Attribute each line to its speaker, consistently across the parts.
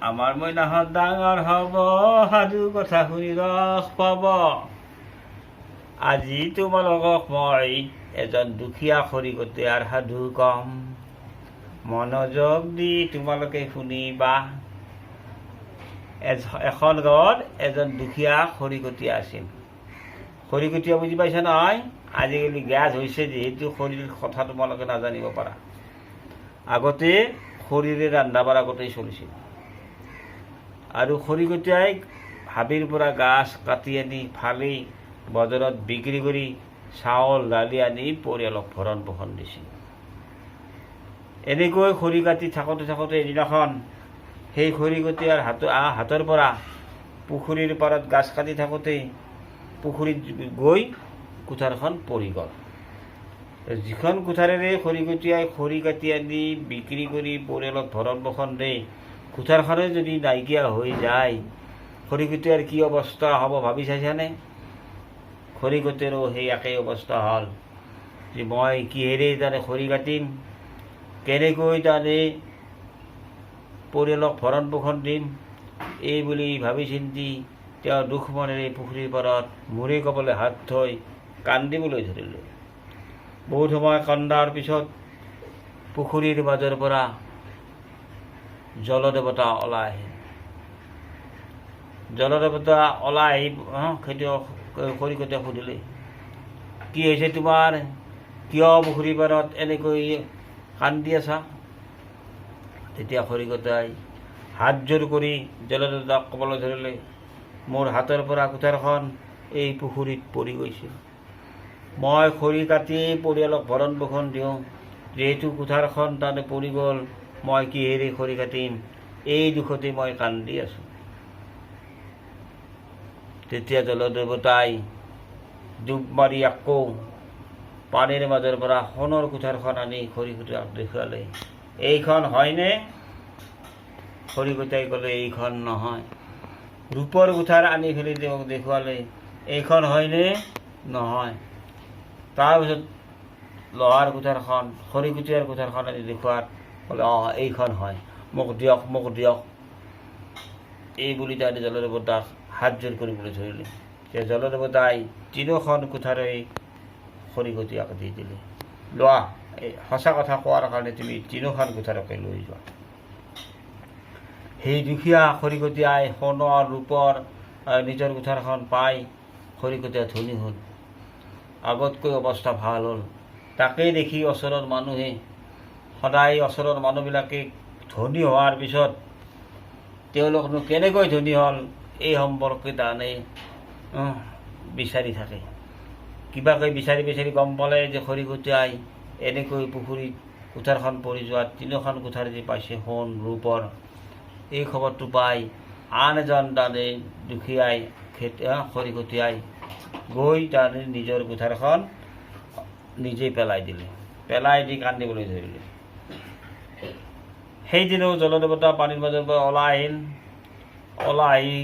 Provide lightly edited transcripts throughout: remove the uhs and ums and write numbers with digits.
Speaker 1: আমাৰ মইনাহঁত ডাঙৰ হ'ব, সাধু কথা শুনি ৰস পাব। আজি তোমালোকক মই এজন দুখীয়া খৰিকটীয়াৰ সাধু কম, মনোযোগ দি তোমালোকে শুনিবা। এখন গাঁৱত এজন দুখীয়া খৰিকটীয়া আছিল। খৰিকটীয়া বুজি পাইছা নহয়? আজিকালি গেছ হৈছে যিহেতু খৰিৰ কথা তোমালোকে নাজানিব পাৰা। আগতে খৰিৰে ৰন্ধা বঢ়া গোটেই চলিছিল, আৰু খৰিকটীয়াই হাবিৰ পৰা গাছ কাটি আনি ফালি বজাৰত বিক্ৰী কৰি চাউল দালি আনি পৰিয়ালক ভৰণ পোষণ দিছিল। এনেকৈ খৰি কাটি থাকোঁতে এদিনাখন সেই খৰিকটীয়াৰ হাতৰ পৰা পুখুৰীৰ পাৰত গাছ কাটি থাকোঁতে পুখুৰীত গৈ কুঠাৰখন পৰি গ'ল। যিখন কুঠাৰেৰে খৰিকটীয়াই খৰি কাটি আনি বিক্ৰী কৰি পৰিয়ালক ভৰণ পোষণ দিয়ে, কুঠাৰখনে যদি নাইকিয়া হৈ যায়, খৰিকটীয়াৰ কি অৱস্থা হ'ব ভাবি চাইছানে? খৰিকটীয়াৰো সেই একেই অৱস্থা হ'ল যে মই কিহেৰে তানে খৰি কাটিম, কেনেকৈ তানে পৰিয়ালক ভৰণ পোষণ দিম, এই বুলি ভাবি চিন্তি তেওঁ দুখ মনেৰে পুখুৰীৰ পাৰত মূৰে কপালে হাত থৈ কান্দিবলৈ ধৰিলে। বহুত সময় কান্দাৰ পিছত পুখুৰীৰ মাজৰ পৰা জলদেৱতা ওলাই আহিল। জলদেৱতা ওলাই আহি খৰিকটীয়াক সুধিলে, কি হৈছে তোমাৰ? কিয় পুখুৰীৰ পাৰত এনেকৈ কান্দি আছা? তেতিয়া খৰিকটীয়াই হাত জোৰ কৰি জলদেৱতাক ক'বলৈ ধৰিলে, মোৰ হাতৰ পৰা কুঠাৰখন এই পুখুৰীত পৰি গৈছিল। মই খৰি কাটি পৰিয়ালক ভৰণ পোষণ দিওঁ, যিহেতু কুঠাৰখন তাতে পৰি গ'ল, মই কিহেৰে খৰি কাটিম, এই দুখতে মই কান্দি আছোঁ। তেতিয়া জলদেৱতাই ডুব মাৰি আকৌ পানীৰ মাজৰ পৰা সোণৰ কুঠাৰখন আনি খৰিকটীয়াক দেখুৱালে। এইখন হয়নে? খৰিকটীয়াই ক'লে, এইখন নহয়। ৰূপৰ কুঠাৰ আনি ফেলি তেওঁক দেখুৱালে। এইখন হয়নে? নহয়। তাৰপিছত লোহাৰ কুঠাৰখন, খৰিকটীয়াৰ কুঠাৰখন আনি দেখুৱাত ক'লে, অঁ এইখন হয়, মোক দিয়ক, মোক দিয়ক। এই বুলি তাই জলদেৱতাক হাত জোৰ কৰিবলৈ ধৰিলে। সেই জলদেৱতাই তিনিওখন কুঠাৰেই খৰিকটীয়াক দি দিলে। লোৱা, এই সঁচা কথা কোৱাৰ কাৰণে তুমি তিনিওখন কুঠাৰকে লৈ যোৱা। সেই দুখীয়া খৰিকটীয়াই সোণৰ ৰূপৰ নিজৰ কুঠাৰখন পাই খৰিকটীয়া ধনী হ'ল, আগতকৈ অৱস্থা ভাল হ'ল। তাকেই দেখি ওচৰৰ মানুহে, সদায় ওচৰৰ মানুহবিলাকে ধনী হোৱাৰ পিছত তেওঁলোকনো কেনেকৈ ধনী হ'ল এই সম্পৰ্কে তানে বিচাৰি থাকে। কিবাকৈ বিচাৰি গম পালে যে খৰিকটীয়াই এনেকৈ পুখুৰীত কুঠাৰখন পৰি যোৱাত তিনিওখন কুঠাৰ যে পাইছে সোণ ৰূপৰ, এই খবৰটো পাই আন এজন তানে দুখীয়াই খৰিকটীয়াই গৈ তানে নিজৰ কুঠাৰখন নিজেই পেলাই দিলে। পেলাই দি কান্দিবলৈ ধৰিলে। সেইদিনো জলদেৱতা পানীৰ মাজৰ পৰা ওলাই আহিল। ওলাই আহি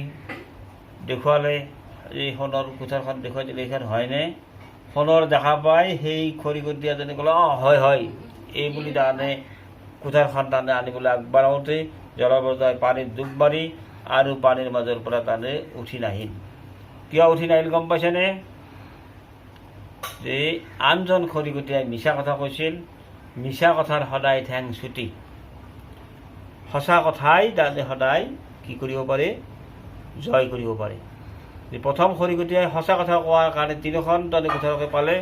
Speaker 1: দেখুৱালে, এই সোণৰ কুঠাৰখন দেখুৱাই দিলে, এইখন হয়নে? সোণৰ দেখা পাই সেই খৰিকটীয়াজনে ক'লে, অঁ হয় হয়, এই বুলি তাৰমানে কুঠাৰখন তাৰমানে আনিবলৈ আগবাঢ়োতে জলদেৱতাই পানীত ডুব মাৰি আৰু পানীৰ মাজৰ পৰা তাৰমানে উঠি নাহিল। কিয় উঠি নাহিল গম পাইছেনে? যে আনজন খৰিকটীয়াই মিছা কথা কৈছিল। মিছা কথাৰ সদায় ঠেং চুটি। সঁচা কথাই তাৰমানে সদায় কি কৰিব পাৰে? জয় কৰিব পাৰে। যে প্ৰথম খৰিকটীয়াই সঁচা কথা কোৱাৰ কাৰণে তিনিখন তাৰমানে কুঠাৰকে পালে,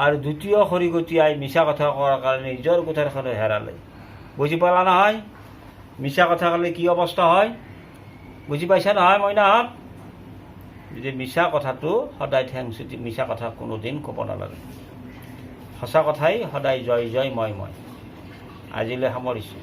Speaker 1: আৰু দ্বিতীয় খৰিকটীয়াই মিছা কথা কোৱাৰ কাৰণে নিজৰ কুঠাৰখনে হেৰালে। বুজি পালা নহয়? মিছা কথা ক'লে কি অৱস্থা হয় বুজি পাইছা নহয় মইনাহঁত? যে মিছা কথাটো সদায় ঠেং চুটি, মিছা কথা কোনোদিন ক'ব নালাগে। সঁচা কথাই সদায় জয় জয় মই। আজিলৈ সামৰিছোঁ।